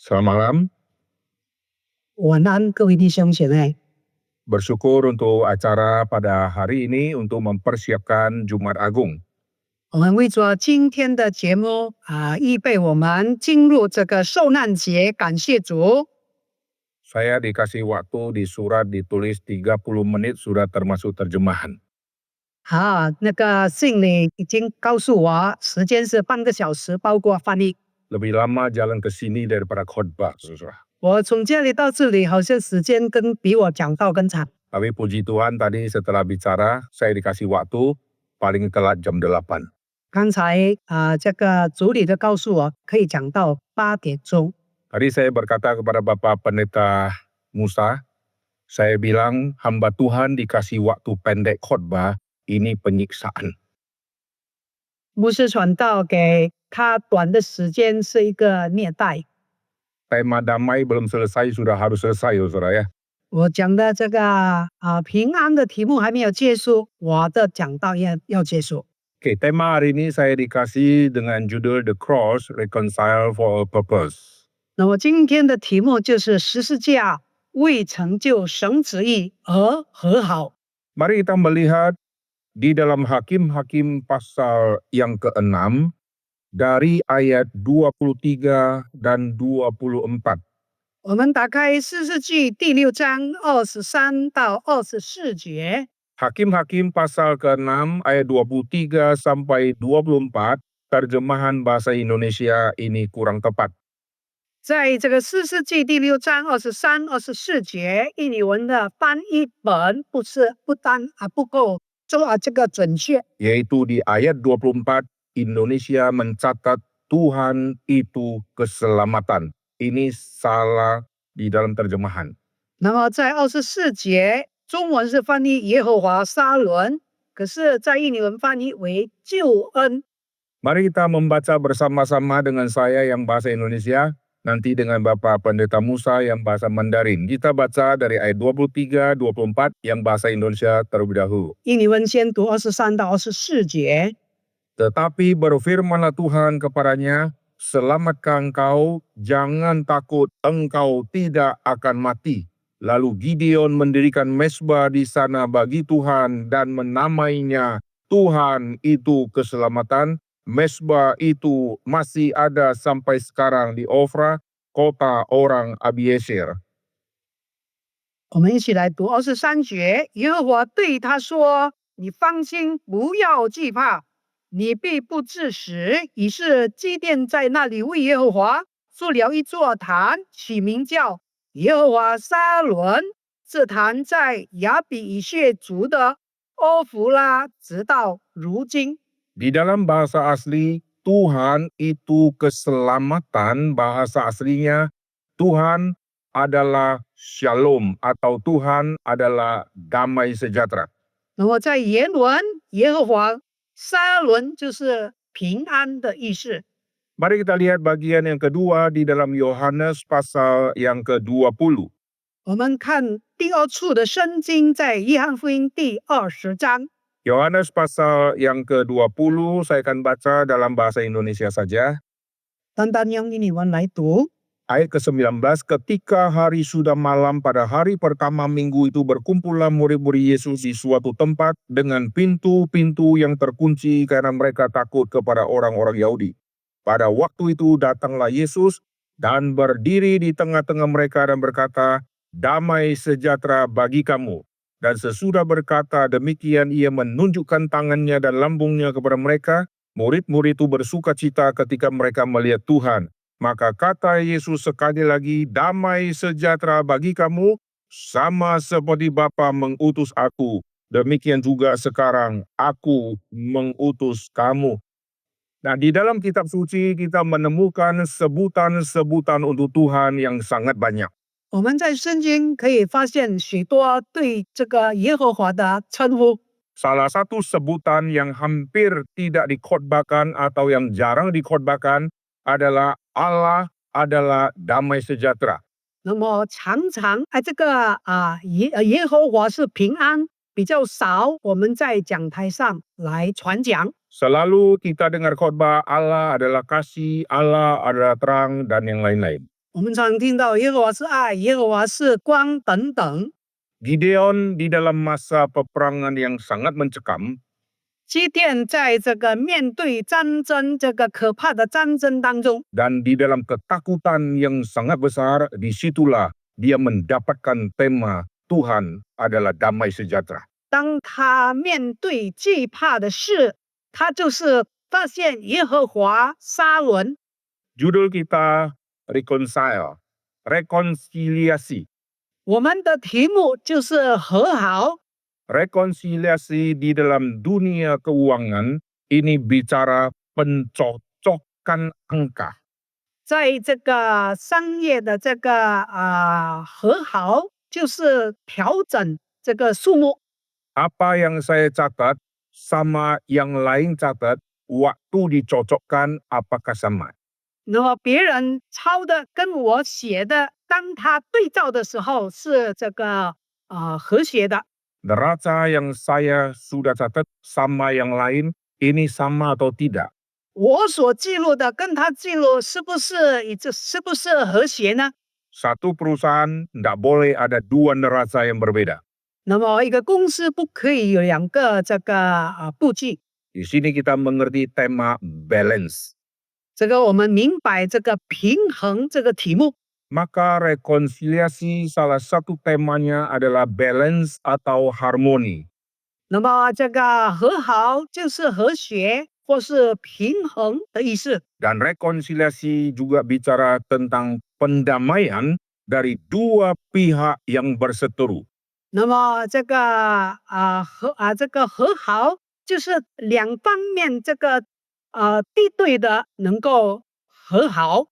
Selamat malam, 晚安，各位弟兄姐妹。 bersyukur untuk acara pada hari ini untuk mempersiapkan Jumat Agung. 我们为着今天的节目预备我们进入这个受难节，感谢主。 Saya dikasih waktu di surat ditulis 30 menit sudah termasuk terjemahan. 那个信里已经告诉我，时间是半个小时，包括翻译。 Lebih lama jalan ke sini daripada khotbah, saudara. 我从这里到这里，好像时间比我讲道更长。 Tapi puji Tuhan tadi setelah bicara, saya dikasih waktu paling telat jam 8. 刚才这个主理的告诉我，可以讲到8点钟。 Tadi saya berkata kepada Bapak Pendeta Musa, saya bilang hamba Tuhan dikasih waktu pendek khotbah, ini penyiksaan. 牧师传道给他短的时间是一个虐待。 Tema damai belum selesai, sudah harus selesai, saudara ya. 我讲的这个平安的题目还没有结束，我的讲道要结束。 Oke, tema hari ini saya dikasih dengan judul The Cross Reconcile for a Purpose. 那我今天的题目就是十字架为成就神旨意而和好。 Mari kita melihat di dalam Hakim-Hakim pasal yang ke-6 dari ayat 23 dan 24. 我们打开士师记第6章23到24节。 Hakim-Hakim pasal ke-6 ayat 23 sampai 24, terjemahan bahasa Indonesia ini kurang tepat. 在这个士师记第6章23、24节，印尼文的翻译本不够这个准确。 Yaitu di ayat 24, Indonesia mencatat Tuhan itu keselamatan. Ini salah di dalam terjemahan. 那么在24节，中文是翻译耶和华沙伦，可是在印尼文翻译为救恩。 Mari kita membaca bersama-sama dengan saya yang bahasa Indonesia, nanti dengan Bapak Pendeta Musa yang bahasa Mandarin. Kita baca dari ayat 23, 24 yang bahasa Indonesia terlebih dahulu. 印尼文先读23到24节。 Tetapi berfirmanlah Tuhan kepadanya, selamatkan engkau, jangan takut, engkau tidak akan mati. Lalu Gideon mendirikan mezbah di sana bagi Tuhan dan menamainya Tuhan itu keselamatan. Mezbah itu masih ada sampai sekarang di Ofra, kota orang Abiezer. 我们一起来读23节。耶和华对他说：“你放心，不要惧怕，你必不致死。”于是基甸在那里为耶和华筑了一座坛，起名叫耶和华沙伦。这坛在亚比以谢族的欧弗拉，直到如今。 Di dalam bahasa asli, Tuhan itu keselamatan, bahasa aslinya Tuhan adalah shalom atau Tuhan adalah damai sejahtera. 那么在原文，耶和华沙伦就是平安的意思。 Mari kita lihat bagian yang kedua di dalam Yohanes pasal yang ke-20. 我们看第二处的圣经，在约翰福音第20章。 Yohanes pasal yang ke-20, saya akan baca dalam bahasa Indonesia saja. 单单用印尼文来读。 Ayat ke-19, ketika hari sudah malam pada hari pertama minggu itu berkumpullah murid-murid Yesus di suatu tempat dengan pintu-pintu yang terkunci karena mereka takut kepada orang-orang Yahudi. Pada waktu itu datanglah Yesus dan berdiri di tengah-tengah mereka dan berkata, damai sejahtera bagi kamu. Dan sesudah berkata demikian ia menunjukkan tangannya dan lambungnya kepada mereka. Murid-murid itu bersuka cita ketika mereka melihat Tuhan. Maka kata Yesus sekali lagi, damai sejahtera bagi kamu, sama seperti Bapa mengutus aku. Demikian juga sekarang aku mengutus kamu. Nah, di dalam kitab suci kita menemukan sebutan-sebutan untuk Tuhan yang sangat banyak. 我们在圣经可以发现许多对这个耶和华的称呼。 Salah satu sebutan yang hampir tidak dikhotbahkan atau yang jarang dikhotbahkan adalah Allah adalah damai sejahtera. 那么常常这个耶和华是平安，比较少我们在讲台上来传讲。 Selalu kita dengar khotbah Allah adalah kasih, Allah adalah terang, dan yang lain-lain. 我们常听到耶和华是爱，耶和华是光等等。 Gideon di dalam masa peperangan yang sangat mencekam, 基甸在这个面对战争，这个可怕的战争当中， dan di dalam ketakutan yang sangat besar, disitulah dia mendapatkan tema Tuhan adalah damai sejahtera. 当他面对惧怕的事，他就是发现耶和华沙伦。 Judul kita reconcile, rekonsiliasi. 我们的题目就是和好。 Rekonsiliasi di dalam dunia keuangan ini bicara pencocokan angka. 在这个商业的这个和好，就是调整这个数目。 Apa yang saya catat sama yang lain catat, waktu dicocokkan apakah sama? 那么别人抄的跟我写的，当他对照的时候是这个和谐的。 Neraca yang saya sudah catat sama yang lain, ini sama atau tidak? 我所记录的跟他记录是不是和谐呢？ Satu perusahaan tidak boleh ada dua neraca yang berbeda. 那么一个公司不可以有两个这个簿记。 Di sini kita mengerti tema balance. 这个我们明白这个平衡这个题目。 Maka rekonsiliasi salah satu temanya adalah balance atau harmoni. 那么这个和好就是和谐或是平衡的意思。 Dan rekonsiliasi juga bicara tentang pendamaian dari dua pihak yang berseteru. 那么这个和好就是两方面这个敌对的能够和好。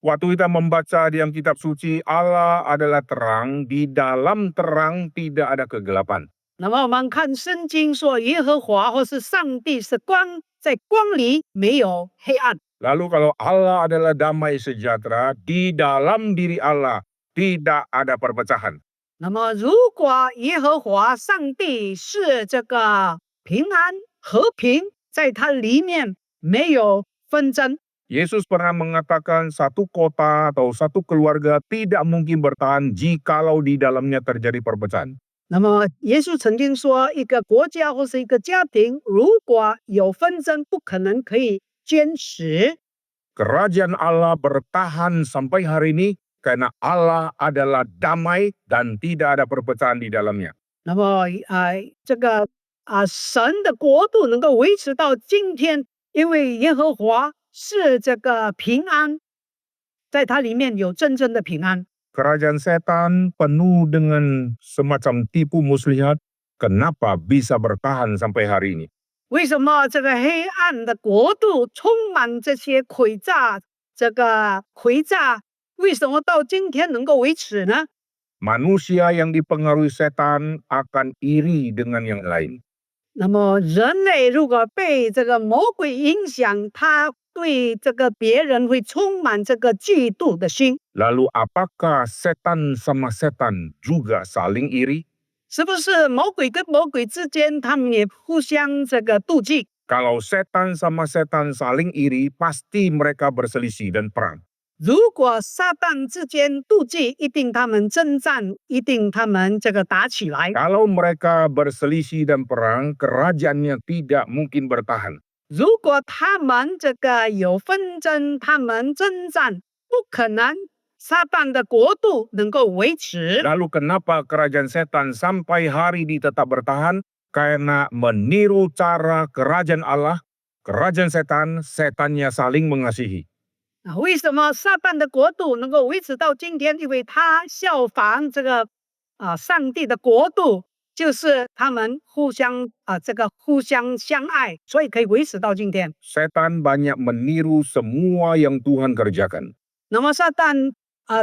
Waktu kita membaca di dalam kitab suci, Allah adalah terang, di dalam terang tidak ada kegelapan. 那么我们看圣经说，耶和华或是上帝是光，在光里没有黑暗。 Lalu kalau Allah adalah damai sejahtera, di dalam diri Allah tidak ada perpecahan. 那么如果耶和华上帝是这个平安和平，在它里面没有纷争。 Yesus pernah mengatakan satu kota atau satu keluarga tidak mungkin bertahan jikalau di dalamnya terjadi perpecahan. 那么耶稣曾经说，一个国家或是一个家庭，如果有纷争，不可能可以坚持。 Kerajaan Allah bertahan sampai hari ini karena Allah adalah damai dan tidak ada perpecahan di dalamnya. 那么这个神的国度能够维持到今天，因为耶和华是这个平安，在它里面有真正的平安。 Kerajaan setan penuh dengan semacam tipu muslihat. Kenapa bisa bertahan sampai hari ini? 为什么这个黑暗的国度充满这些诡诈？为什么到今天能够维持呢？ Manusia yang dipengaruhi setan akan iri dengan yang lain. 那么人类如果被这个魔鬼影响，他对这个别人会充满这个嫉妒的心。 Lalu apakah setan sama setan juga saling iri? 是不是魔鬼跟魔鬼之间，他们也互相这个妒忌？ Kalau setan sama setan saling iri, pasti mereka berselisih dan perang. 如果撒旦之间妒忌，一定他们征战，一定他们这个打起来。 Kalau mereka berselisih dan perang, kerajaannya tidak mungkin bertahan. 如果他们这个有纷争，他们征战，不可能撒旦的国度能够维持。 Lalu kenapa kerajaan setan sampai hari ini tetap bertahan? Karena meniru cara kerajaan Allah, kerajaan setan, setannya saling mengasihi. 为什么撒旦的国度能够维持到今天？因为他效仿这个上帝的国度，就是他们互相相爱，所以可以维持到今天。 Setan banyak meniru semua yang Tuhan kerjakan. 那么撒旦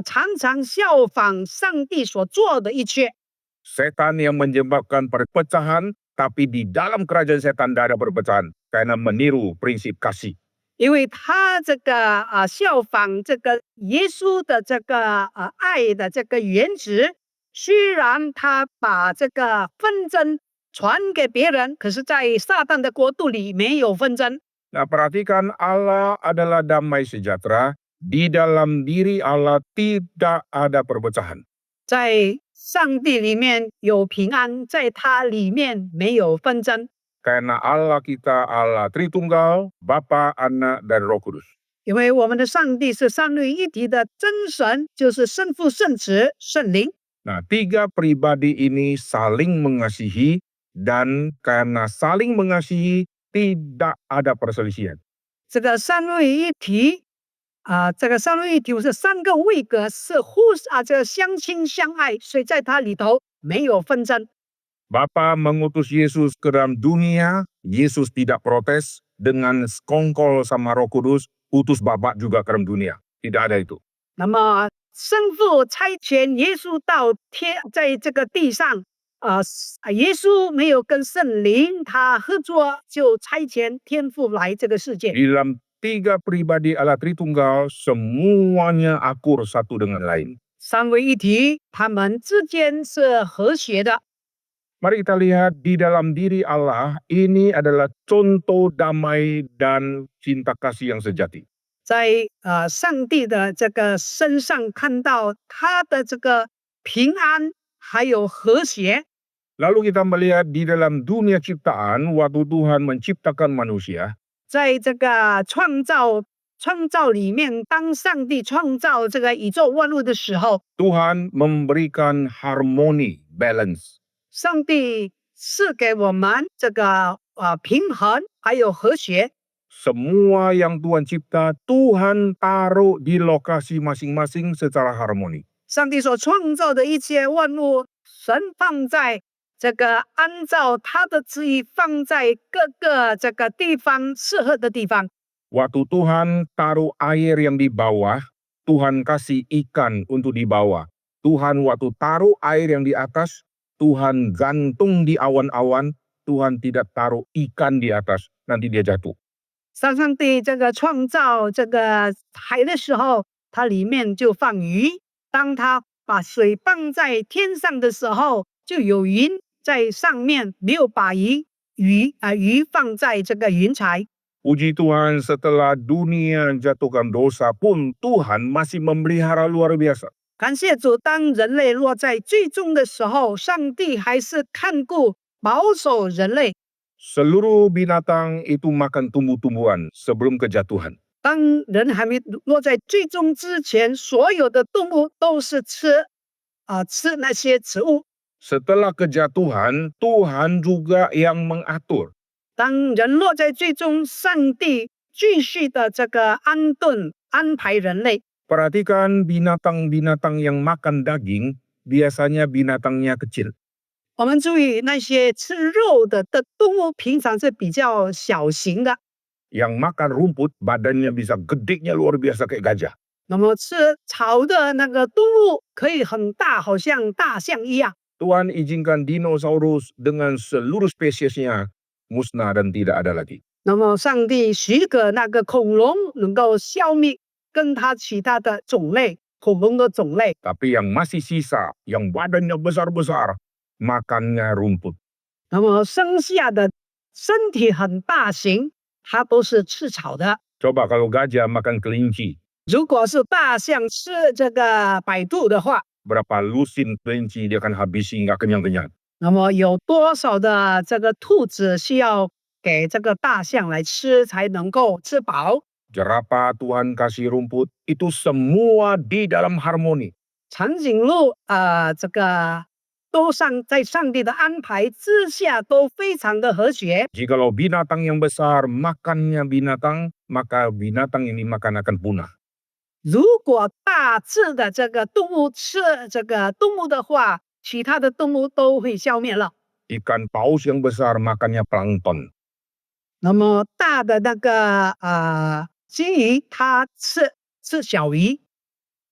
常常效仿上帝所做的一切。 Setan yang menyebabkan perpecahan, tapi di dalam kerajaan setan tidak ada perpecahan. Karena meniru prinsip kasih. 因为他这个效仿这个耶稣的这个爱的这个原则，虽然他把这个纷争传给别人，可是在撒旦的国度里没有纷争。 Nah, perhatikan Allah adalah damai sejahtera, Di dalam diri Allah tidak ada perpecahan. 在上帝里面有平安，在他里面没有纷争。 Karena Allah kita Allah Tritunggal, Bapa, Anak, dan Roh Kudus. 因为我们的上帝是三位一体的真神，就是圣父、圣子、圣灵。 Nah, tiga pribadi ini saling mengasihi, dan karena saling mengasihi tidak ada perselisihan. 这个三位一体这个三位一体是三个位格，是这个相亲相爱，所以在它里头没有纷争。 Bapa mengutus Yesus ke dalam dunia, Yesus tidak protes dengan sekongkol sama Roh Kudus, utus Bapa juga ke dalam dunia. Tidak ada itu. 那么圣父差遣耶稣到在这个地上，耶稣没有跟圣灵他合作，就差遣天父来这个世界。 Di dalam tiga pribadi Allah Tritunggal, semuanya akur satu dengan lain. 三位一体，他们之间是和谐的。 Mari kita lihat di dalam diri Allah, ini adalah contoh damai dan cinta kasih yang sejati. 在上帝的这个身上看到他的这个平安还有和谐。 Lalu kita melihat di dalam dunia ciptaan, waktu Tuhan menciptakan manusia, 在这个创造里面，当上帝创造这个宇宙万物的时候， Tuhan memberikan harmoni, balance. 上帝赐给我们这个平衡还有和谐。 Semua yang Tuhan cipta, Tuhan taruh di lokasi masing-masing secara harmoni. 上帝所创造的一切万物，神放在这个按照他的旨意放在各个这个地方适合的地方。 Waktu Tuhan taruh air yang di bawah, Tuhan kasih ikan untuk di bawah. Tuhan waktu taruh air yang di atas, Tuhan gantung di awan-awan, Tuhan tidak taruh ikan di atas, nanti dia jatuh. 上帝这个创造这个海的时候，它里面就放鱼。当他把水放在天上的时候，就有云在上面，没有把鱼放在这个云彩。 Puji Tuhan, setelah dunia jatuhkan dosa pun Tuhan masih memelihara luar biasa. 感谢主，当人类落在最终的时候，上帝还是看顾保守人类。 Seluruh binatang itu makan tumbuh-tumbuhan sebelum kejatuhan. 当人还没落在最终之前，所有的动物都是吃那些植物。 Setelah kejatuhan, Tuhan juga yang mengatur. 当人落在最终，上帝继续的这个安排人类。 Perhatikan binatang-binatang yang makan daging, biasanya binatangnya kecil. 我们注意那些吃肉的动物，平常是比较小型的。 Yang makan rumput, badannya bisa gedenya luar biasa kayak gajah. 那么吃草的那个动物可以很大，好像大象一样。 Tuhan izinkan dinosaurus dengan seluruh spesiesnya musnah dan tidak ada lagi. 那么上帝许可那个恐龙能够消灭跟它其他的种类恐龙的种类， Tapi yang masih sisa, yang badannya besar-besar, makannya rumput. 那么剩下的身体很大型，它都是吃草的。 Coba kalau gajah makan kelinci, 如果是大象吃这个百度的话， berapa lusin kelinci dia akan habisi nggak kenyang-kenyang. 那么有多少的这个兔子需要给这个大象来吃才能够吃饱？ Jerapah Tuhan kasih rumput, itu semua di dalam harmoni. 长颈鹿这个都在上帝的安排之下，都非常的和谐。 Jikalau binatang yang besar makannya binatang, maka binatang yang dimakan akan punah. 如果大致的这个动物吃这个动物的话，其他的动物都会消灭了。 Ikan paus yang besar makannya plankton. 那么大的那个金鱼，它吃小鱼。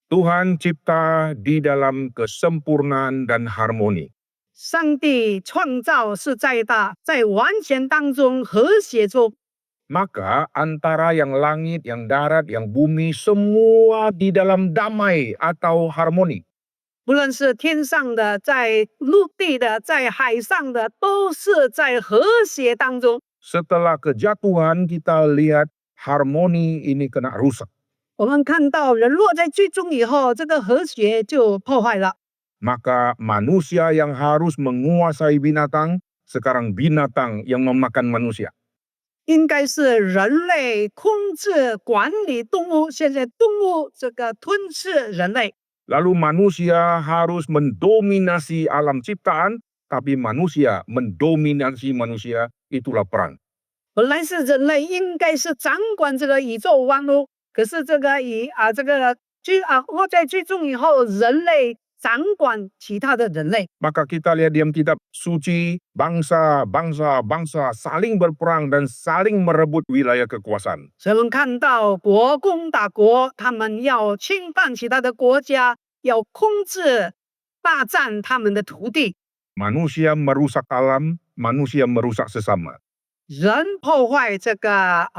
Tuhan cipta di dalam kesempurnaan dan harmoni. 上帝创造是在完全当中和谐中， Maka antara yang langit, yang darat, yang bumi, semua di dalam damai atau harmoni. 不论是天上的、在陆地的、在海上的，都是在和谐当中。 Setelah kejatuhan kita lihat harmoni ini kena rusak. 我们看到人落在最终以后，这个和谐就破坏了。 Maka manusia yang harus menguasai binatang, sekarang binatang yang memakan manusia. 应该是人类控制管理动物，现在动物这个吞噬人类。 Lalu manusia harus mendominasi alam ciptaan, tapi manusia mendominasi manusia, itulah perang. 本来是人类应该是掌管这个宇宙万物，可是这个落在最终以后，人类掌管其他的人类。 Maka kita lihat di dalam kitab suci, bangsa saling berperang dan saling merebut wilayah kekuasaan. 所以我们看到国攻打国，他们要侵犯其他的国家，要控制、霸占他们的土地。 Manusia merusak alam, manusia merusak sesama. 人破坏这个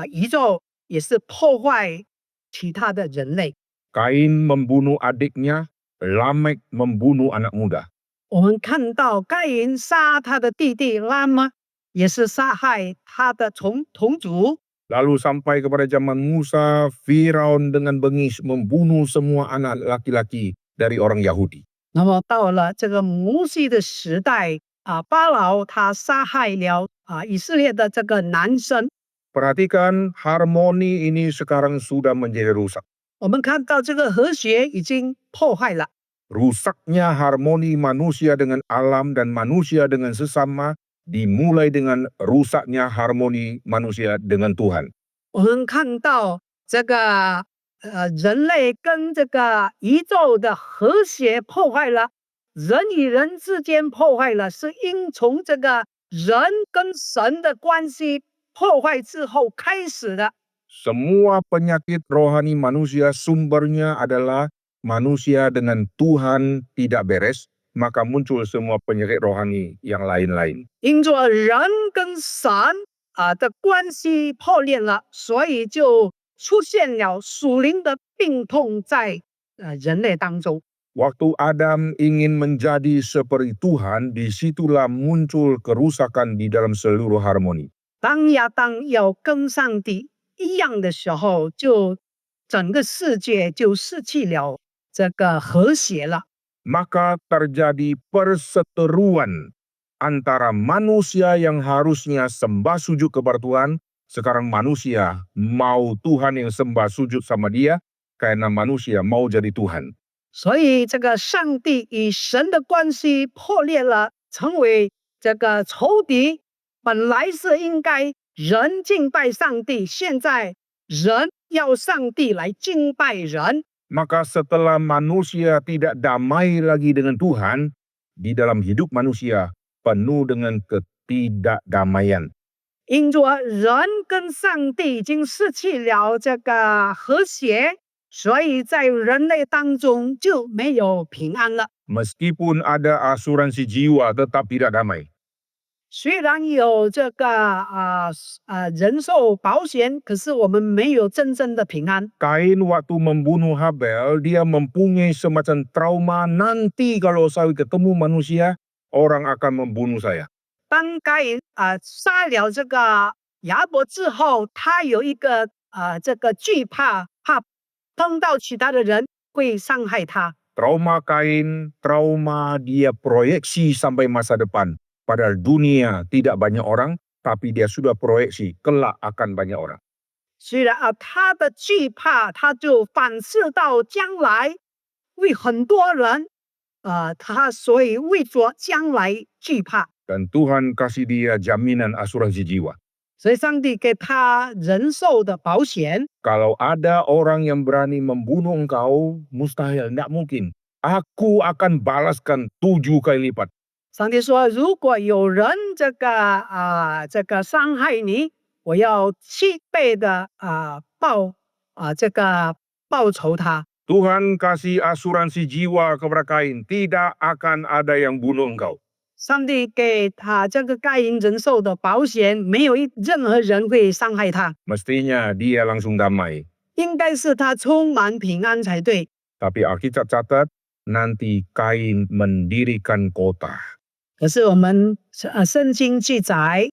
宇宙，也是破坏其他的人类。 Kain membunuh adiknya, Lamek membunuh anak muda. 我们看到该隐杀他的弟弟拉玛，也是杀害他的同族。 Lalu sampai kepada zaman Musa, Firaun dengan bengis membunuh semua anak laki-laki dari orang Yahudi. 那么到了这个摩西的时代巴老他杀害了以色列的这个男生。 Perhatikan, harmoni ini sekarang sudah menjadi rusak. 我们看到这个和谐已经破坏了。 Rusaknya harmoni manusia dengan alam dan manusia dengan sesama dimulai dengan rusaknya harmoni manusia dengan Tuhan. 我们看到这个人类跟这个宇宙的和谐破坏了，人与人之间破坏了，是因从这个人跟神的关系破坏之后开始的。 Semua penyakit rohani manusia sumbernya adalah manusia dengan Tuhan tidak beres, maka muncul semua penyakit rohani yang lain-lain. 因着人跟神的关系破裂了，所以就出现了属灵的病痛在人类当中。 Waktu Adam ingin menjadi seperti Tuhan, disitulah muncul kerusakan di dalam seluruh harmoni. 当亚当要跟上帝一样的时候，就整个世界就失去了这个和谐了。 Maka terjadi perseteruan antara manusia yang harusnya sembah sujud kepada Tuhan, sekarang manusia mau Tuhan yang sembah sujud sama dia, karena manusia mau jadi Tuhan. 所以这个上帝与神的关系破裂了，成为这个仇敌。本来是应该人敬拜上帝，现在人要上帝来敬拜人。 Maka setelah manusia tidak damai lagi dengan Tuhan, di dalam hidup manusia penuh dengan ketidakdamaian. 因着人跟上帝已经失去了这个和谐，所以在人类当中就没有平安了。 Meskipun ada asuransi jiwa, tetap tidak damai. 虽然有这个人寿保险，可是我们没有真正的平安。 Kain waktu membunuh Habel, dia mempunyai semacam trauma, nanti kalau saya ketemu manusia, orang akan membunuh saya. 当该隐杀了这个亚伯之后，他有一个这个惧怕，怕碰到其他的人会伤害他。 Trauma Kain, trauma dia proyeksi sampai masa depan. Padahal dunia tidak banyak orang, tapi dia sudah proyeksi kelak akan banyak orang. 虽然他的惧怕，他就反射到将来，为很多人，他所以为着将来惧怕， Dan Tuhan kasih dia jaminan asuransi jiwa. 所以上帝给他人寿的保险。 Kalau ada orang yang berani membunuh engkau, mustahil, tidak mungkin. Aku akan balaskan 7 kali lipat. 上帝说，如果有人这个伤害你，我要7倍的报仇他。 Tuhan kasih asuransi jiwa kepada Kain, tidak akan ada yang bunuh engkau. 上帝给他这个该隐人寿的保险，没有任何人会伤害他， Mestinya dia langsung damai. 应该是他充满平安才对。 Tapi Alkitab catat, nanti Kain mendirikan kota. 可是我们圣经记载，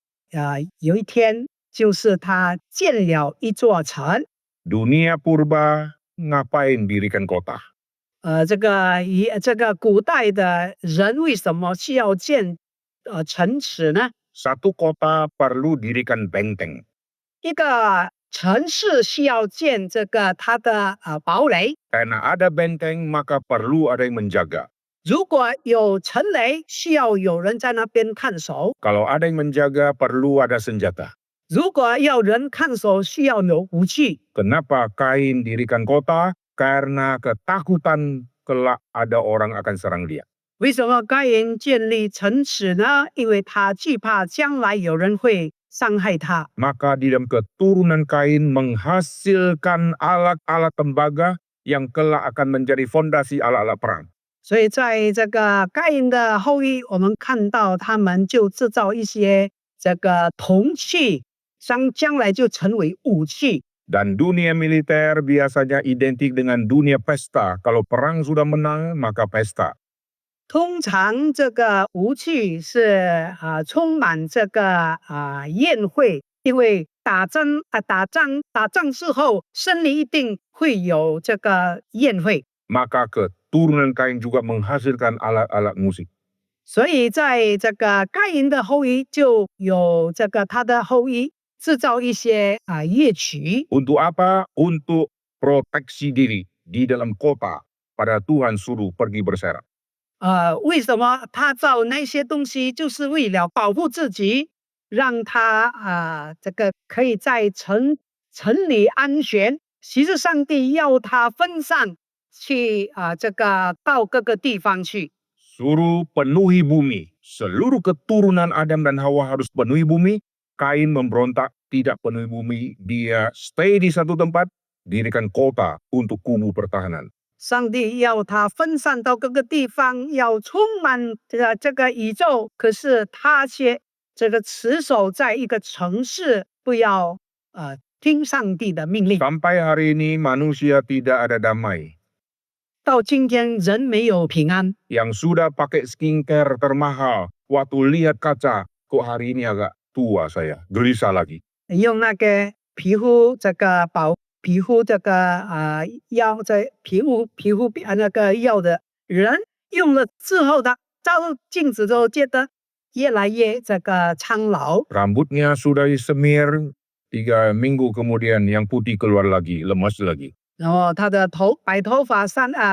有一天就是他建了一座城。Dunia purba ngapain dirikan kota? 这个古代的人为什么需要建城池呢？ Satu kota perlu dirikan benteng. 一个城市需要建这个它的堡垒， Karena ada benteng maka perlu ada yang menjaga. 如果有城垒，需要有人在那边看守； Kalau ada yang menjaga perlu ada senjata. 如果要人看守，需要有武器。 Kenapa Kain dirikan kota? Karena ketakutan kelak ada orang akan serang dia. 为什么该人建立城池呢？因为他惧怕将来有人会伤害他。 Maka di dalam keturunan Kain menghasilkan alat-alat tembaga yang kelak akan menjadi fondasi alat-alat perang. 所以在这个该人的后裔，我们看到他们就制造一些这个铜器，将来就成为武器。 Dan dunia militer biasanya identik dengan dunia pesta. Kalau perang sudah menang, maka pesta. 通常这个武器是充满这个宴会，因为打仗之后，胜利一定会有这个宴会。 Maka keturunan Kain juga menghasilkan alat-alat musik. 所以在这个该人的后裔就有这个他的后裔制造一些乐曲。 Untuk apa? Untuk proteksi diri di dalam kota pada Tuhan suruh pergi berserah. 为什么他造那些东西，就是为了保护自己，让他这个可以在城里安全。其实上帝要他分散去这个到各个地方去。 Suruh penuhi bumi. Seluruh keturunan Adam dan Hawa harus penuhi bumi. Kain memberontak, tidak penuhi bumi. Dia stay di satu tempat, dirikan kota untuk kubu pertahanan. 上帝要他分散到各个地方，要充满这个宇宙，可是他却这个持守在一个城市，不要听上帝的命令。 Sampai hari ini manusia tidak ada damai. 到今天人没有平安， Yang sudah pakai skincare termahal, waktu lihat kaca, kok hari ini agak tua saya, gelisah lagi. 用那个皮肤这个皮肤这个药在皮肤那个药的人用了之后，他照镜子之后觉得越来越这个苍老。 Rambutnya sudah disemir, 3 minggu kemudian yang putih keluar lagi, lemas lagi. 然后他的白头发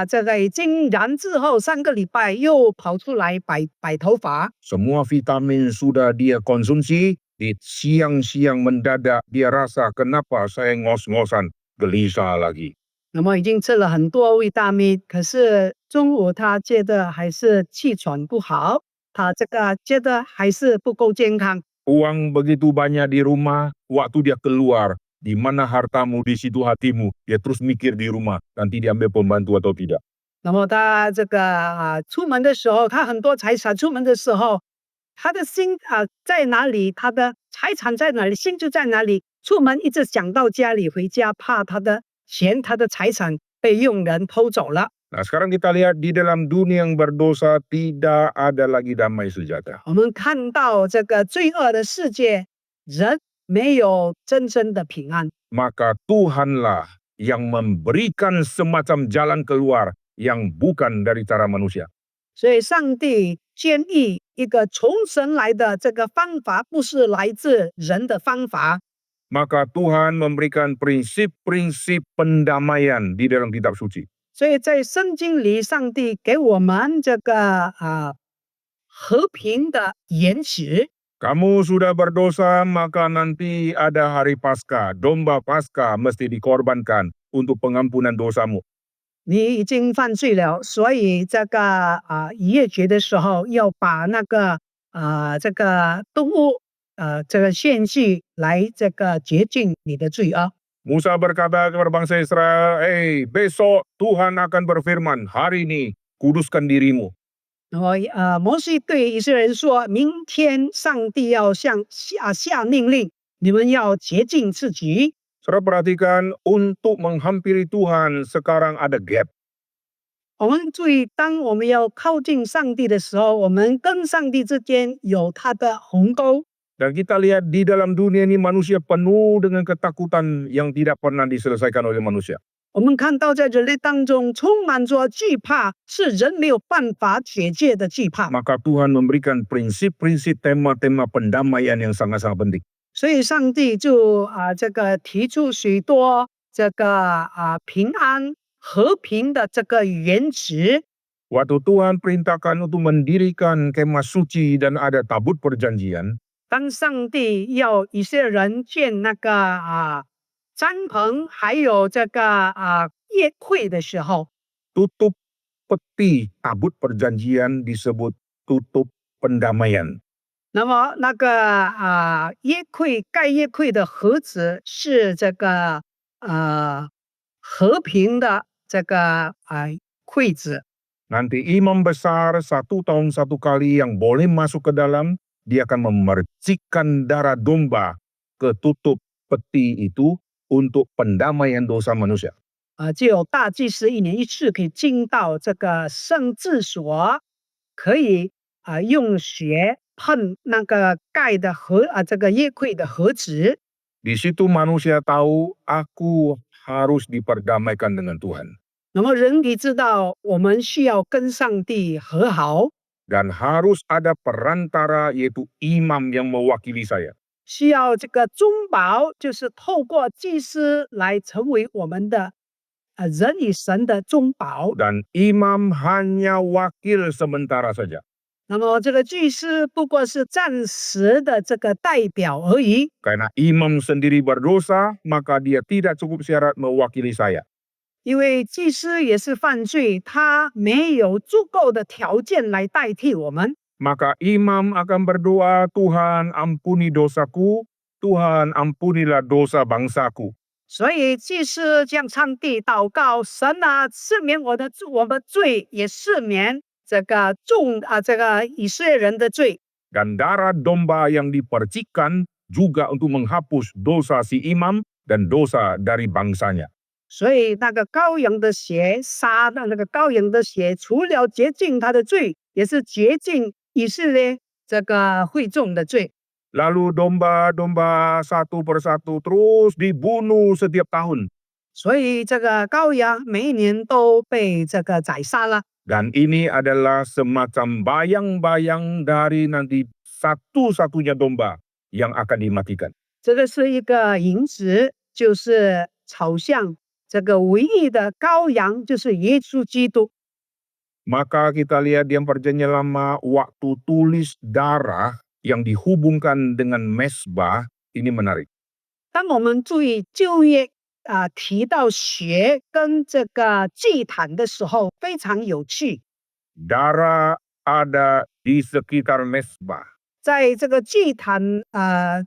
这个已经染之后3个礼拜又跑出来白头发。 Semua vitamin sudah dia konsumsi, di siang-siang mendadak dia rasa kenapa saya ngos-ngosan, gelisah lagi. 那么已经吃了很多维他命，可是中午他觉得还是气喘不好，他这个觉得还是不够健康。 Uang begitu banyak di rumah, waktu dia keluar, di mana hartamu, di situ hatimu. Dia terus mikir di rumah, nanti diambil pembantu atau tidak. 那么他这个出门的时候，他很多财产，出门的时候，他的心在哪里，他的财产在哪里，心就在哪里。出门一直想到家里，回家怕他的钱、他的财产被佣人偷走了。 Nah, sekarang kita lihat di dalam dunia yang berdosa tidak ada lagi damai sejahtera. 我们看到这个罪恶的世界，人没有真正的平安。 Maka Tuhanlah yang memberikan semacam jalan keluar yang bukan dari cara manusia. 所以上帝建议一个从神来的这个方法，不是来自人的方法。 Maka Tuhan memberikan prinsip-prinsip pendamaian di dalam kitab suci. 所以在圣经里，上帝给我们这个和平的言辞。 Kamu sudah berdosa, maka nanti ada hari Paskah. Domba Paskah mesti dikorbankan untuk pengampunan dosamu. 你已经犯罪了，所以这个逾越节的时候要把那个这个动物这个献祭来这个洁净你的罪恶。 Musa berkata kepada bangsa Israel, besok Tuhan akan berfirman, hari ini kuduskan dirimu. 然后摩西对以色列人说：“明天上帝要下命令，你们要洁净自己。” Saudara perhatikan, untuk menghampiri Tuhan sekarang ada gap. 我们注意，当我们要靠近上帝的时候，我们跟上帝之间有他的鸿沟。Dan kita lihat di dalam dunia ini manusia penuh dengan ketakutan yang tidak pernah diselesaikan oleh manusia. 我们看到在人类当中充满着惧怕，是人没有办法解决的惧怕。 Maka Tuhan memberikan prinsip-prinsip tema-tema pendamaian yang sangat-sangat penting. 所以上帝就这个提出许多这个平安和平的这个原则。 Waktu Tuhan perintahkan untuk mendirikan kemah suci dan ada tabut perjanjian, 当上帝要以色列人建那个帐篷，还有这个约会的时候， tutup peti tabut perjanjian disebut tutup pendamaian. 那么那个盖约会的盒子是这个和平的这个柜子。 Nanti imam besar 1 tahun 1 kali yang boleh masuk ke dalam, dia akan memercikkan darah domba ke tutup peti itu untuk pendamaian dosa manusia. 就有大祭司1年1次可以进到这个圣治所，可以用血喷那个盖的这个约柜的盒子。 Di situ manusia tahu, aku harus diperdamaikan dengan Tuhan. 那么人体知道我们需要跟上帝和好， Dan harus ada perantara yaitu imam yang mewakili saya. 需要这个中保，就是透过祭司来成为我们的人与神的中保。 Dan imam hanya wakil sementara saja. 那么这个祭司不过是暂时的这个代表而已。 Karena imam sendiri berdosa, maka dia tidak cukup syarat mewakili saya. 因为祭司也是犯罪，他没有足够的条件来代替我们。 Maka imam akan berdoa, Tuhan ampuni dosaku, Tuhan ampunilah dosa bangsaku. 所以祭司向上帝祷告，神赦免我的罪，也赦免这个以色列人的罪。 Dan darah domba yang dipercikkan juga untuk menghapus dosa si imam dan dosa dari bangsanya. 所以那个羔羊的血，杀的那个羔羊的血，除了洁净他的罪，也是洁净以色列这个会众的罪。 Lalu domba-domba satu persatu terus dibunuh setiap tahun. 所以这个羔羊每一年都被这个宰杀了。 Dan ini adalah semacam bayang-bayang dari nanti satu-satunya domba yang akan dimatikan. 这个是一个影子，就是朝向这个唯一的羔羊，就是耶稣基督。 Maka kita lihat di perjanjian lama, waktu tulis darah yang dihubungkan dengan mesbah, ini menarik. 当我们注意旧约提到血跟这个祭坛的时候，非常有趣。 Darah ada di sekitar mesbah. 在这个祭坛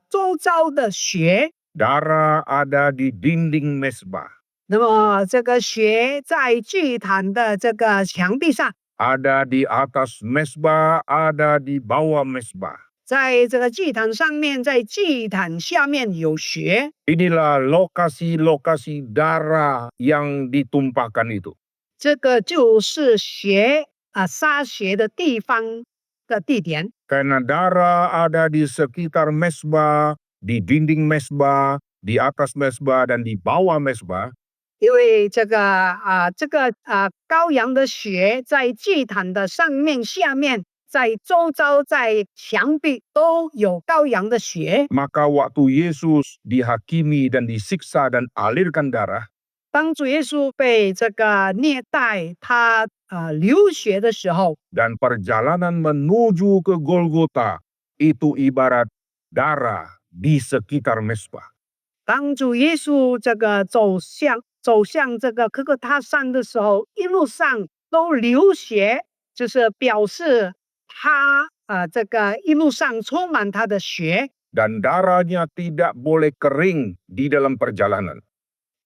周遭的血， Darah ada di dinding mesbah. 那么这个血在祭坛的这个墙壁上， Ada di atas mesbah, ada di bawah mesbah. 在这个祭坛上面，在祭坛下面有血。 Inilah lokasi-lokasi darah yang ditumpahkan itu. 这个就是血洒血的地方的地点。 Karena darah ada di sekitar mesbah, di dinding mesbah, di atas mesbah, dan di bawah mesbah. 因为这个羔羊的血在祭坛的上面、下面，在周遭、在墙壁都有羔羊的血。 Maka waktu Yesus dihakimi dan disiksa dan alirkan darah, 当主耶稣被这个虐待，他流血的时候， dan perjalanan menuju ke Golgota, itu ibarat darah di sekitar mesbah. 当主耶稣这个走向这个科克塔山的时候，一路上都流血，就是表示他这个一路上充满他的血。 Dan darahnya tidak boleh kering di dalam perjalanan.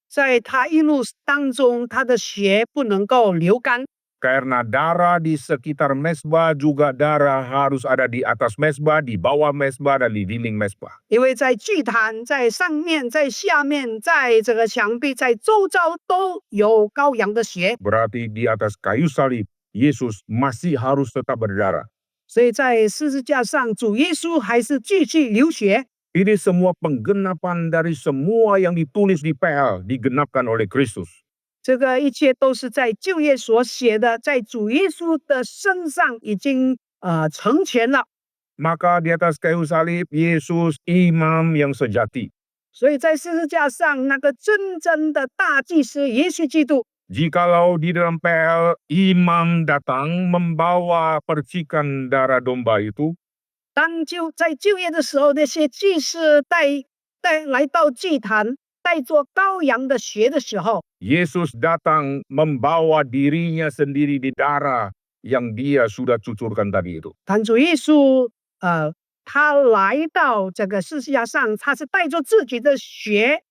在他一路当中，他的血不能够流干， Karena darah di sekitar mesbah juga darah harus ada di atas mesbah, di bawah mesbah, dan di dinding mesbah. 因为在祭坛、在上面、在下面、在这个墙壁、在周遭都有羔羊的血， Berarti di atas kayu salib, Yesus masih harus tetap berdarah. 所以在十字架上，主耶稣还是继续流血。 Ini semua penggenapan dari semua yang ditulis di PL digenapkan oleh Kristus. 这个一切都是在旧约所写的，在主耶稣的身上已经成全了。 Maka di atas kayu salib, Yesus imam yang sejati. 所以在十字架上，那个真正的大祭司耶稣基督， Jikalau di dalam PL imam datang membawa percikan darah domba itu, 当在旧约的时候，那些祭司来到祭坛，带着羔羊的血的时候， Yesus datang membawa dirinya sendiri di darah yang dia sudah cucurkan tadi itu. 但主耶稣他来到这个十字架上，他是带着自己的血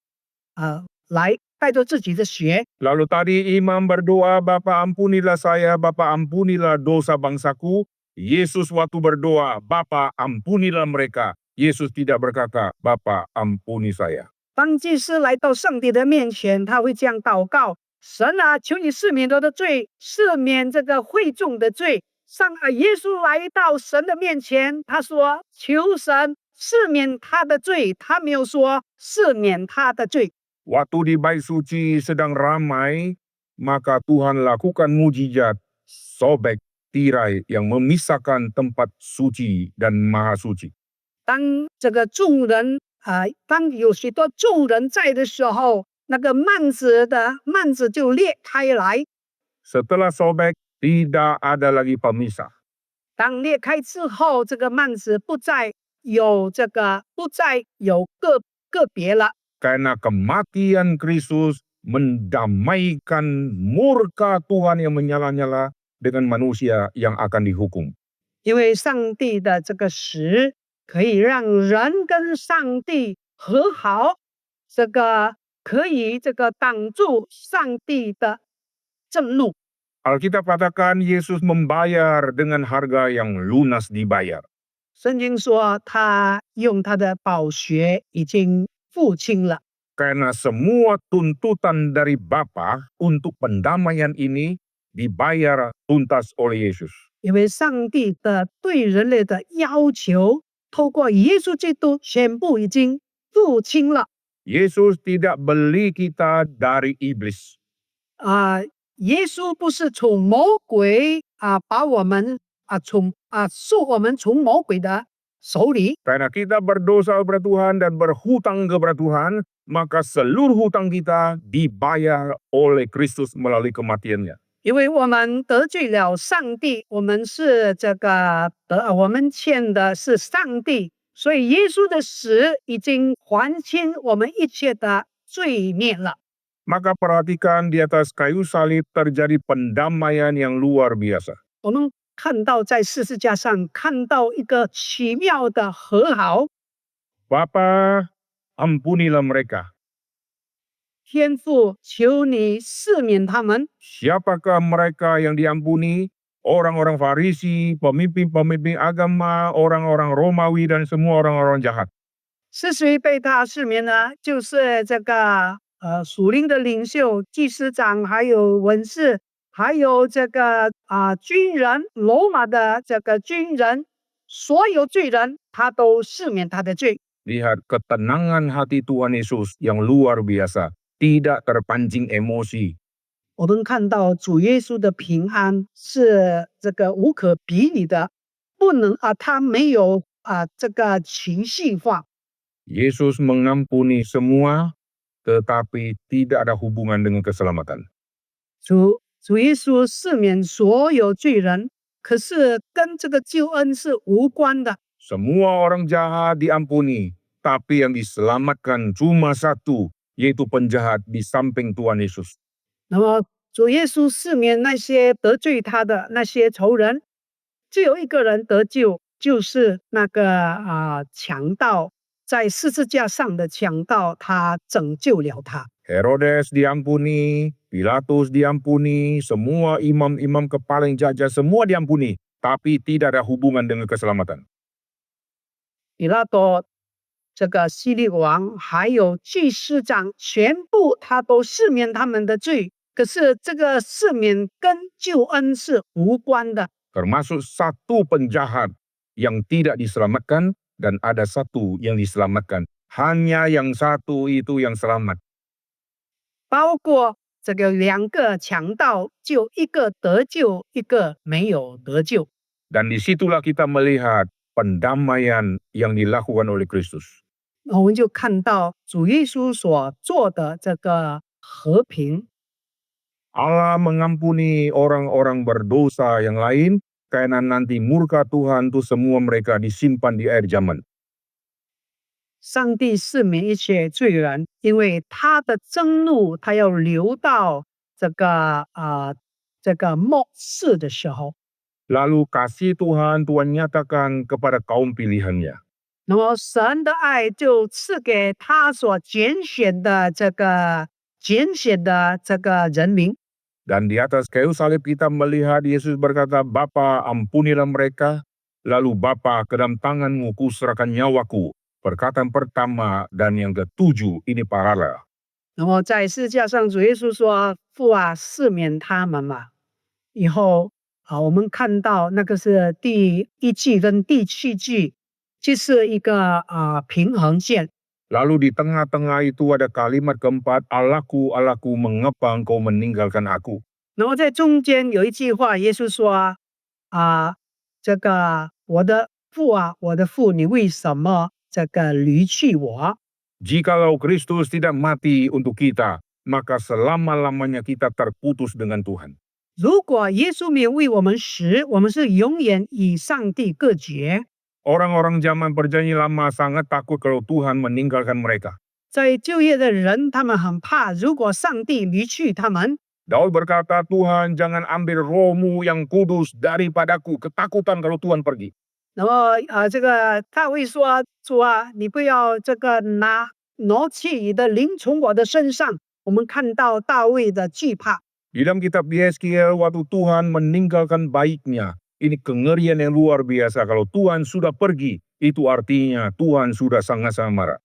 带着自己的血。 Lalu tadi imam berdoa, Bapa ampunilah saya, Bapa ampunilah dosa bangsaku. Yesus waktu berdoa, Bapa ampunilah mereka. Yesus tidak berkata, Bapa ampuni saya. 当祭司来到上帝的面前，他会这样祷告：神啊，求你赦免我的罪，赦免这个会众的罪。耶稣来到神的面前，他说：求神赦免他的罪，他没有说赦免他的罪。 Waktu di bait suci sedang ramai, maka Tuhan lakukan mujizat, sobek tirai yang memisahkan tempat suci dan maha suci. 当这个众人当有许多众人在的时候，那个幔子就裂开来。 Setelah sobek, tidak ada lagi pemisah. 当裂开之后，这个幔子不再有个别了。 Karena kematian Kristus mendamaikan murka Tuhan yang menyala-nyala dengan manusia yang akan dihukum. 因为上帝的这个死可以让人跟上帝和好，这个可以挡住上帝的震怒。 Alkitab katakan Yesus membayar dengan harga yang lunas dibayar. 圣经说他用他的宝血已经付清了。 Karena semua tuntutan dari Bapa untuk pendamaian ini dibayar tuntas oleh Yesus. 因为上帝的对人类的要求，透过耶稣基督全部已经付清了。 Yesus tidak beli kita dari iblis. 耶稣不是从魔鬼把我们赎我们从魔鬼的手里。 Karena kita berdosa kepada Tuhan dan berhutang kepada Tuhan, maka seluruh hutang kita dibayar oleh Kristus melalui kematiannya. 因为我们得罪了上帝，我们是我们欠的是上帝，所以耶稣的死已经还清我们一切的罪孽了。 Maka perhatikan di atas kayu salib terjadi pendamaian yang luar biasa. 我们看到在十字架上看到一个奇妙的和好。 Bapa, ampunilah mereka. 天父，求你赦免他们。 Siapakah mereka yang diampuni? Orang-orang Farisi, pemimpin-pemimpin agama, orang-orang Romawi, dan semua orang-orang jahat. 是谁被他赦免呢？就是这个属灵的领袖、祭司长，还有文士，还有这个军人，罗马的这个军人，所有罪人，他都赦免他的罪。 Lihat ketenangan hati Tuhan Yesus yang luar biasa, tidak terpancing emosi. 我们看到主耶稣的平安是这个无可比拟的，不能他没有这个情绪化。 Yesus mengampuni semua, tetapi tidak ada hubungan dengan keselamatan. 主耶稣赦免所有罪人，可是跟这个救恩是无关的。 Semua orang jahat diampuni, tapi yang diselamatkan cuma satu, yaitu penjahat di samping Tuhan Yesus. 那么主耶稣赦免那些得罪他的那些仇人，只有一个人得救，就是那个强盗，在十字架上的强盗，他拯救了他。 Herodes diampuni, Pilatus diampuni, semua imam-imam kepala yang jahat semua diampuni, tapi tidak ada hubungan dengan keselamatan. 比拉多、这个希律王还有祭司长，全部他都赦免他们的罪，可是这个赦免跟救恩是无关的。termasuk satu penjahat yang tidak diselamatkan dan ada satu yang diselamatkan. Hanya yang satu itu yang selamat. 包括这个2个强盗，就一个得救，一个没有得救。 Dan disitulah kita melihat pendamaian yang dilakukan oleh Kristus. 我们就看到主耶稣所做的这个和平。 Allah mengampuni orang-orang berdosa yang lain, karena nanti murka Tuhan itu semua mereka disimpan di air zaman. 上帝赦免一切罪人，因为他的真怒，他要流到这个末世的时候。 Lalu kasih Tuhan nyatakan kepada kaum pilihannya. 那么神的爱就赐给他所拣选的这个人民。 Dan di atas kayu salib kita melihat Yesus berkata, Bapa ampunilah mereka, lalu Bapa ke dalam tanganmu kuserahkan nyawaku. Perkataan pertama dan yang ketujuh ini paralel. 然后在十字架上，主耶稣说：“父啊，赦免他们嘛。”以后我们看到那个是第1句跟第7句，就是一个平衡线。 Lalu di tengah-tengah itu ada kalimat keempat, Allahku, Allahku, mengapa engkau meninggalkan aku? 然后在中间有一句话，耶稣说：“这个我的父啊，我的父，你为什么这个离弃我？” Jikalau Kristus tidak mati untuk kita, maka selama-lamanya kita terputus dengan Tuhan. 如果耶稣没有为我们死，我们是永远与上帝隔绝。 Orang-orang zaman perjanjian lama sangat takut kalau Tuhan meninggalkan mereka. 在旧约的人，他们很怕，如果上帝离去他们。 Daud berkata, Tuhan jangan ambil rohmu yang kudus daripadaku. Ketakutan kalau Tuhan pergi. 然后这个大卫说：“主啊，你不要这个挪去你的灵从我的身上。”我们看到大卫的惧怕。 Di dalam kitab Yeskiel, waktu Tuhan meninggalkan baiknya, ini kengerian yang luar biasa. Kalau Tuhan sudah pergi, itu artinya Tuhan sudah sangat-sangat marah.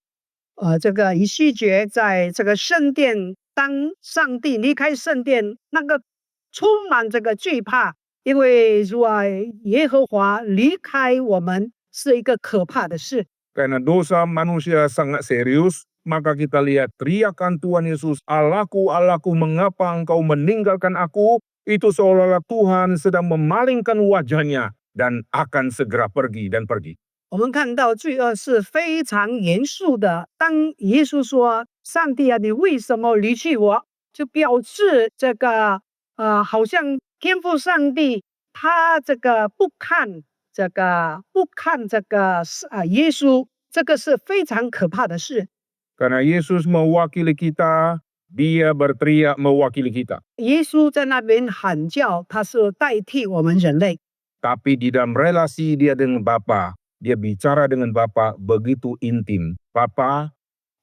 这个以西结在这个圣殿，当上帝离开圣殿，那个充满这个惧怕，因为如果耶和华离开我们，是一个可怕的事。 Karena dosa manusia sangat serius, maka kita lihat teriakan Tuhan Yesus, Allahku, Allahku, mengapa engkau meninggalkan aku? Itu seolah-olah Tuhan sedang memalingkan wajahnya dan akan segera pergi dan pergi. 我们看到罪恶是非常严肃的。当耶稣说：“上帝啊，你为什么离弃我？”就表示这个好像天父上帝他这个不看这个耶稣，这个是非常可怕的事。 Karena Yesus mewakili kita, dia berteriak mewakili kita. 耶稣在那边喊叫，他是代替我们人类。 Tapi di dalam relasi dia dengan Bapa, dia bicara dengan Bapa begitu intim. Bapa,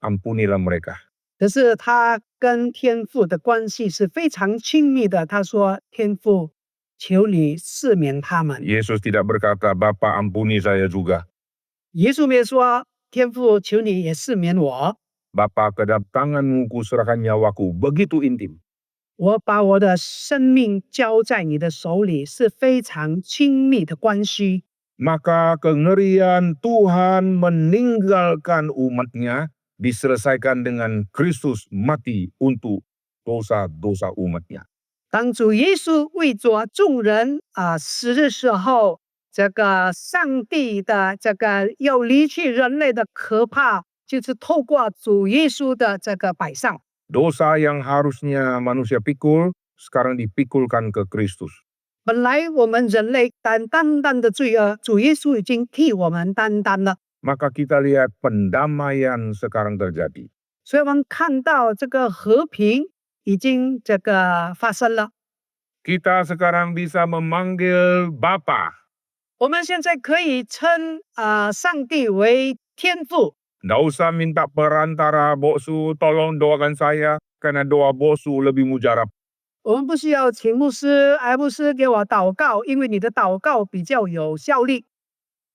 ampunilah mereka. 可是他跟天父的关系是非常亲密的。他说：“天父，求你赦免他们。” Yesus tidak berkata, Bapa ampuni saya juga. 耶稣没有说：“天父，求你也赦免我。” Bapa ke dalam tanganmu kuserahkan nyawaku. Begitu intim. 我把我的生命交在你的手里，是非常亲密的关系。 Maka kengerian Tuhan meninggalkan umatnya diselesaikan dengan Kristus mati untuk dosa-dosa umatnya. 当主耶稣为着众人死的时候，这个上帝的这个要离弃人类的可怕，就是透过主耶稣的这个摆上。 Dosa yang harusnya manusia pikul, sekarang dipikulkan ke Kristus. 本来我们人类担的罪恶，主耶稣已经替我们担当了。 Maka kita lihat pendamaian sekarang terjadi. 所以我们看到这个和平已经这个发生了。 Kita sekarang bisa memanggil Bapa. 我们现在可以称上帝为天父。 Nggak usah minta perantara, Boksu tolong doakan saya, karena doa Boksu lebih mujarab. 我们不需要请牧师，牧师给我祷告，因为你的祷告比较有效力。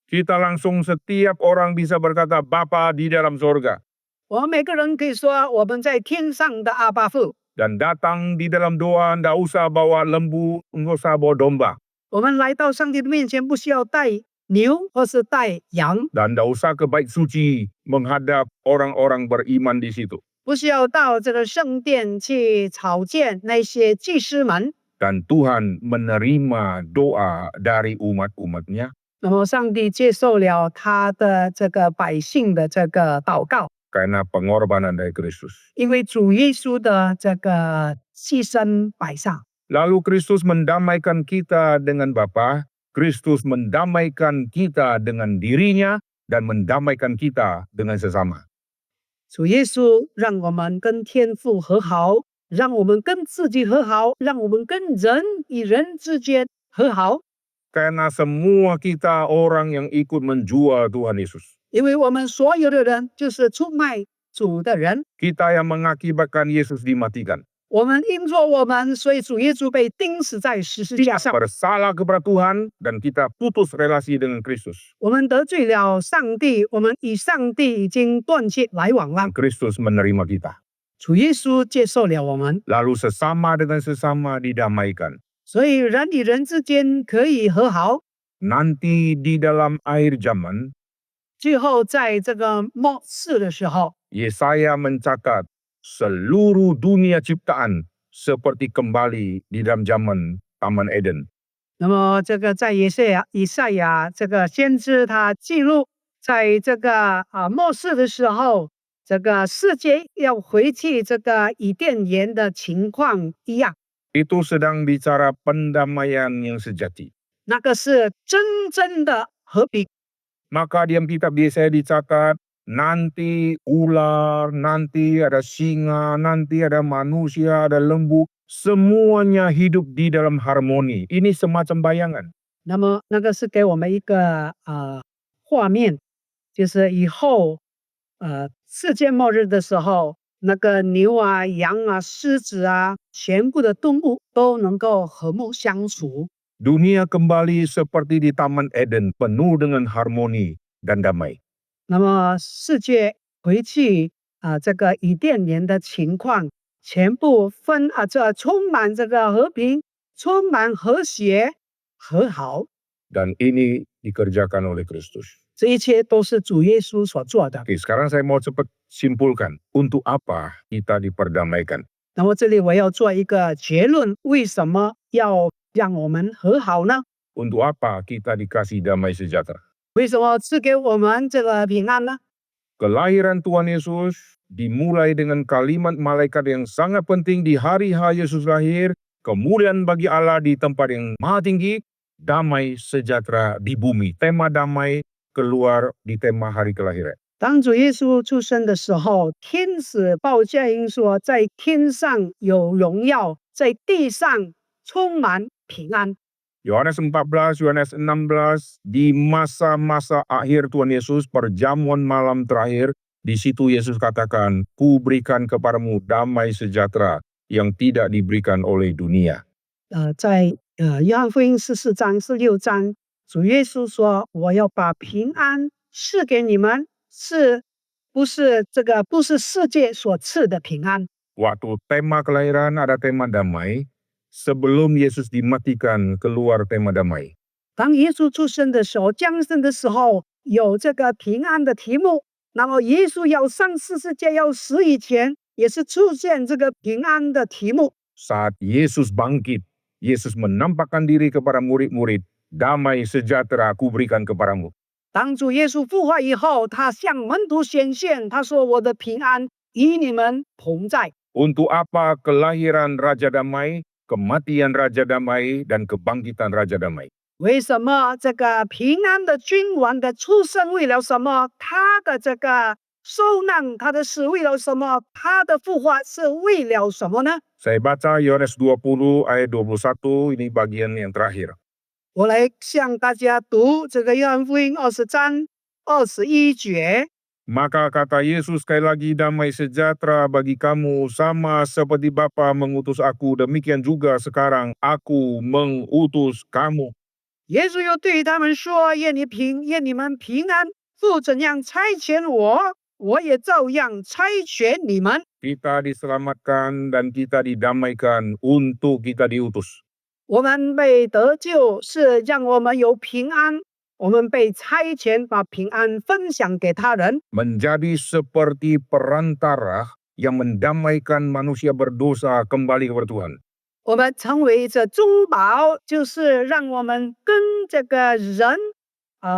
Kita langsung setiap orang bisa berkata Bapa di dalam sorga. 我们每个人可以说我们在天上的阿爸父。 Dan datang di dalam doa, nggak usah bawa lembu, nggak usah bawa domba. 我们来到上帝的面前，不需要带牛或是带羊， Dan tidak usah ke bait suci menghadap orang-orang beriman di situ. 不需要到这个圣殿去朝见那些祭司们。 Dan Tuhan menerima doa dari umat-umatnya 那么上帝接受了他的这个百姓的这个祷告， karena pengorbanan dari Kristus. 因为主耶稣的这个牺牲摆上。 Lalu Kristus mendamaikan kita dengan Bapa, Kristus mendamaikan kita dengan dirinya, dan mendamaikan kita dengan sesama. 主耶稣让我们跟天父和好，让我们跟自己和好，让我们跟人与人之间和好。 Karena semua kita orang yang ikut menjual Tuhan Yesus. 因为我们所有的人就是出卖主的人， Kita yang mengakibatkan Yesus dimatikan. 我们因着我们，所以主耶稣被钉死在十字架上。 Bersalah kepada Tuhan dan kita putus relasi dengan Kristus. 我们得罪了上帝，我们与上帝已经断绝来往了。 Kristus menerima kita. 主耶稣接受了我们， Lalu sesama dengan sesama didamaikan. 所以人与人之间可以和好。 Nanti di dalam akhir zaman, 最后在这个末世的时候， Yesaya mencatat seluruh dunia ciptaan seperti kembali di dalam zaman Taman Eden. 那么这个在以赛亚这个先知他记录，在这个末世的时候，这个世界要回去这个伊甸园的情况一样。 Itu sedang bicara pendamaian yang sejati. 那个是真正的和平。 Maka di dalam kitab Yesaya dicatat, nanti ular, nanti ada singa, nanti ada manusia, ada lembu, semuanya hidup di dalam harmoni. Ini semacam bayangan. 那么那个是给我们一个画面，就是以后世界末日的时候，那个牛啊、羊啊、狮子啊，全部的动物都能够和睦相处。 Dunia kembali seperti di Taman Eden, penuh dengan harmoni dan damai. 那么世界回去这个伊甸园的情况，全部这充满这个和平，充满和谐和好。 Dan ini dikerjakan oleh Kristus. 这一切都是主耶稣所做的。 Oke, sekarang saya mau cepat simpulkan. Untuk apa kita diperdamaikan? 那么这里我要做一个结论，为什么要让我们和好呢？ Untuk apa kita dikasih damai sejahtera? 为什么赐给我们这个平安呢？ Kelahiran Tuhan Yesus dimulai dengan kalimat malaikat yang sangat penting di hari H Yesus lahir, kemuliaan bagi Allah di tempat yang maha tinggi, damai sejahtera di bumi. Tema damai keluar di tema hari kelahiran. 当主耶稣出生的时候，天使报佳音说，在天上有荣耀，在地上充满平安。 Yohanes 14, Yohanes 16, di masa-masa akhir Tuhan Yesus, perjamuan malam terakhir, di situ Yesus katakan, "Ku berikan kepadamu damai sejahtera yang tidak diberikan oleh dunia." 在约翰福音14章、16章，主耶稣说：“我要把平安赐给你们，不是世界所赐的平安。” Waktu tema kelahiran ada tema damai, sebelum Yesus dimatikan keluar tema damai. 当耶稣出生的时候，降生的时候，有这个平安的题目。那么耶稣要上十字架要死以前，也是出现这个平安的题目。 Saat Yesus bangkit, Yesus menampakkan diri kepada murid-murid, damai sejahtera aku berikan kepadamu. 当主耶稣复活以后，他向门徒显现，他说：“我的平安与你们同在。” Untuk apa kelahiran Raja Damai, kematian Raja Damai, dan kebangkitan Raja Damai? 为什么这个平安的君王的出生为了什么？他的这个受难，他的死为了什么？他的复活是为了什么呢？ Saya baca Yohanes 20 ayat 21, ini bagian yang terakhir. 我来向大家读这个约翰福音20章21节。 Maka kata Yesus sekali lagi, damai sejahtera bagi kamu, sama seperti Bapa mengutus aku, demikian juga sekarang aku mengutus kamu. 耶稣又对他们说：“愿你们平安。父怎样差遣我，我也照样差遣你们。” Kita diselamatkan dan kita didamaikan untuk kita diutus. 我们被得救是让我们有平安，我们被差遣把平安分享给他人。 menjadi seperti perantara yang mendamaikan manusia berdosa kembali kepada Tuhan. 我们成为这中保，就是让我们跟这个人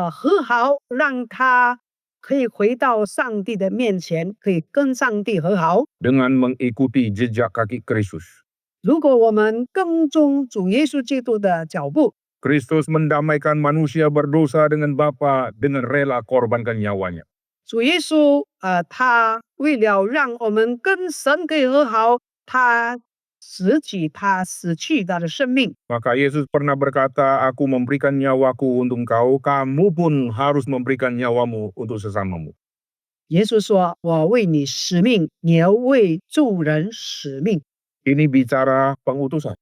和好，让他可以回到上帝的面前，可以跟上帝和好。 dengan mengikuti jejak kaki Kristus. 如果我们跟踪主耶稣基督的脚步， Kristus mendamaikan manusia berdosa dengan Bapa dengan rela korbankan nyawanya. 主耶稣他为了让我们跟神可以和好，他死去他的生命。 Maka Yesus pernah berkata, aku memberikan nyawaku untuk engkau, kamu pun harus memberikan nyawamu untuk sesamamu. 耶稣说：“我为你使命，你要为众人使命。” Ini bicara pengutusan.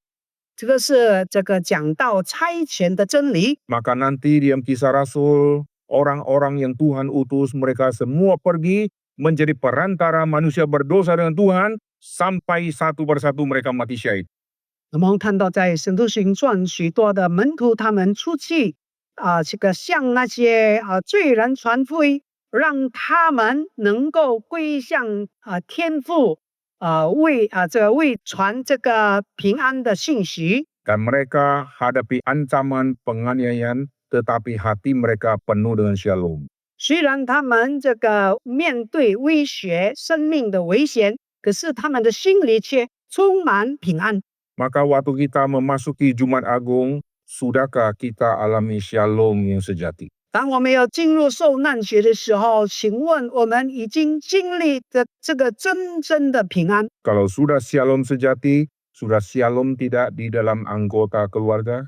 这个是讲到差遣的真理。 Maka nanti di dalam Kisah Rasul, orang-orang yang Tuhan utus, mereka semua pergi menjadi perantara manusia berdosa dengan Tuhan, sampai satu persatu mereka mati syahid. 我们看到在《使徒行传》许多的门徒，他们出去向那些罪人传福音，让他们能够归向天父，为传这个平安的信息。 Dan mereka hadapi ancaman penganiayaan, tetapi hati mereka penuh dengan shalom. 虽然他们面对威胁、生命的危险，可是他们的心里却充满平安。 Maka waktu kita memasuki Jumat Agung, sudahkah kita alami shalom yang sejati? 当我们要进入受难节的时候，请问我们已经经历的这个真正的平安？ Kalau sudah shalom sejati, sudah shalom tidak di dalam anggota keluarga?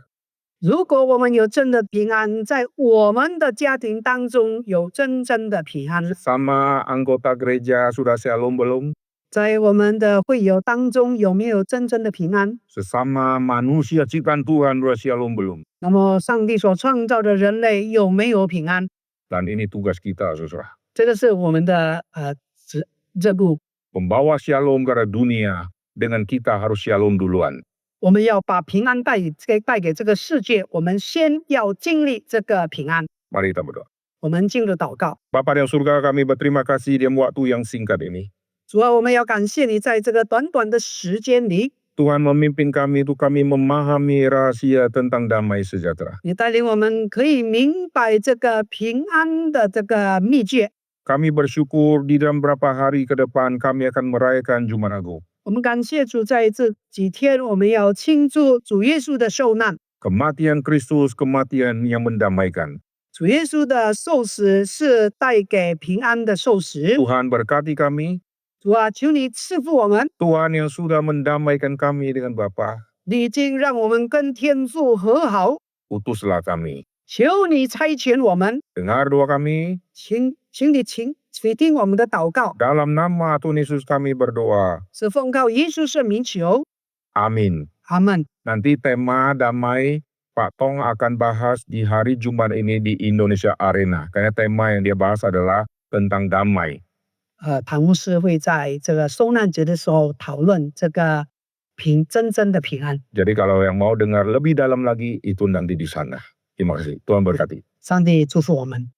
如果我们有真的平安，在我们的家庭当中有真正的平安， Sama anggota gereja sudah shalom belum? 在我们的会友当中有没有真正的平安？ Sesama manusia ciptaan Tuhan sudah shalom belum? 那么上帝所创造的人类有没有平安？ Dan ini tugas kita, saudara. 这个是我们的任务。 Pembawa shalom ke dunia, dengan kita harus shalom duluan. 我们要把平安带给这个世界，我们先要经历这个平安。 Mari kita berdoa. 我们进入祷告。 Bapa di surga, kami berterima kasih di waktu yang singkat ini. 主啊，我们要感谢你，在这个短短的时间里， Tuhan memimpin kami untuk kami memahami rahasia tentang damai sejahtera. 你带领我们可以明白这个平安的这个秘诀。 Kami bersyukur di dalam beberapa hari ke depan kami akan merayakan Jumat Agung. 我们感谢主，在这几天我们要庆祝主耶稣的受难。 Kematian Kristus, kematian yang mendamaikan. 主耶稣的受死是带给平安的受死。 Tuhan berkati kami. 主啊，求你赐福我们， Tuhan yang sudah mendamaikan kami dengan Bapa, 你已经让我们跟天父和好， utuslah kami. 求你差遣我们， Dengar doa kami. 请你听我们的祷告， Dalam nama Tuhan Yesus kami berdoa. 是奉靠耶稣圣名求， Amin. 阿门。 Nanti tema damai Pak Tong akan bahas di hari Jumat ini di Indonesia Arena. Karena tema yang dia bahas adalah tentang damai. 谭牧师会在这个受难节的时候讨论这个真正的平安。 Jadi kalau yang mau dengar lebih dalam lagi, itu nanti di sana. Terima kasih. Tuhan berkati. 上帝祝福我们。